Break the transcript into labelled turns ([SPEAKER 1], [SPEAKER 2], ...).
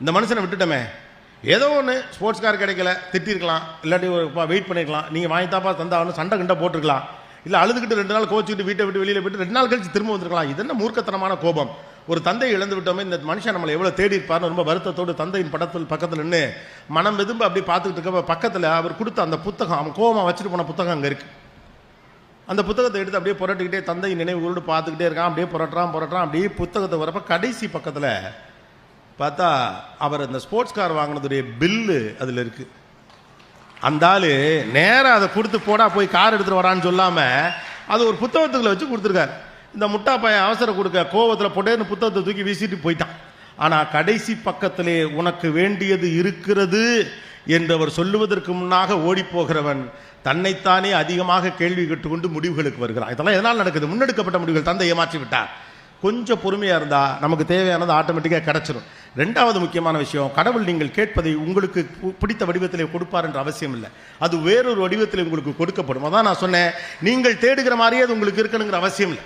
[SPEAKER 1] இந்த மனுஷனை விட்டுட்டோமே, ஏதோ ஒன்று ஸ்போர்ட்ஸ் கார் கிடைக்கல திட்டிருக்கலாம், இல்லாட்டி ஒரு வெயிட் பண்ணிருக்கலாம், நீங்கள் வாங்கி தாப்பா தந்தாவணும் சண்டை கிண்டை போட்டிருக்கலாம், இல்லை அழுதுகிட்டு 2 நாள் கோச்சிக்கிட்டு வீட்டை விட்டு வெளியில் போயிட்டு 2 நாள் கழிச்சு திரும்ப வந்துருக்கலாம். இது என்ன மூர்க்கத்தனமான கோபம்? ஒரு தந்தையை இழந்து விட்டோமே, இந்த மனுஷன் நம்மளை எவ்வளோ தேடி இருப்பார்னு ரொம்ப வருத்தத்தோடு தந்தையின் பக்கத்தில் நின்று மனம் வெதும்ப அப்படி பார்த்துக்கிட்டு இருக்க பக்கத்தில் அவர் கொடுத்த அந்த புத்தகம், அவன் கோபமாக வச்சுட்டு போன புத்தகம் அங்கே இருக்குது. அந்த புத்தகத்தை எடுத்து அப்படியே புரட்டிக்கிட்டே தந்தை நினைவுகளோடு பார்த்துக்கிட்டே இருக்கான். அப்படியே புரட்டுறான். அப்படியே புத்தகத்தை வரப்போ கடைசி பக்கத்தில் பார்த்தா அவர் அந்த ஸ்போர்ட்ஸ் கார் வாங்கினதுடைய பில்லு அதில் இருக்கு. அந்த ஆள் நேராக அதை கொடுத்து போடா போய் கார் எடுத்துகிட்டு வரான்னு சொல்லாமல் அது ஒரு புத்தகத்துக்குள்ள வச்சு கொடுத்துருக்காரு. இந்த முட்டா பையன் அவசரம் கொடுக்க கோவத்தில் போட்டேன்னு புத்தகத்தை தூக்கி வீசிட்டு போயிட்டான். ஆனால் கடைசி பக்கத்திலே உனக்கு வேண்டியது இருக்கிறது என்று அவர் சொல்லுவதற்கு முன்னாக ஓடி போகிறவன் தன்னைத்தானே அதிகமாக கேள்வி கேட்டுக்கொண்டு முடிவுகளுக்கு வருகிறான். இதெல்லாம் எதனால் நடக்குது? முன்னெடுக்கப்பட்ட முடிவுகள். தந்தை ஏமாற்றி விட்டார். கொஞ்சம் பொறுமையாக இருந்தால் நமக்கு தேவையானது ஆட்டோமேட்டிக்காக கிடச்சிடும். 2வது முக்கியமான விஷயம், கடவுள் நீங்கள் கேட்பதை உங்களுக்கு பிடித்த வடிவத்திலே கொடுப்பார் என்ற அவசியம் இல்லை. அது வேறொரு வடிவத்தில் உங்களுக்கு கொடுக்கப்படும். அதான் நான் சொன்னேன், நீங்கள் தேடுகிற மாதிரியே அது உங்களுக்கு இருக்கணுங்கிற அவசியம் இல்லை.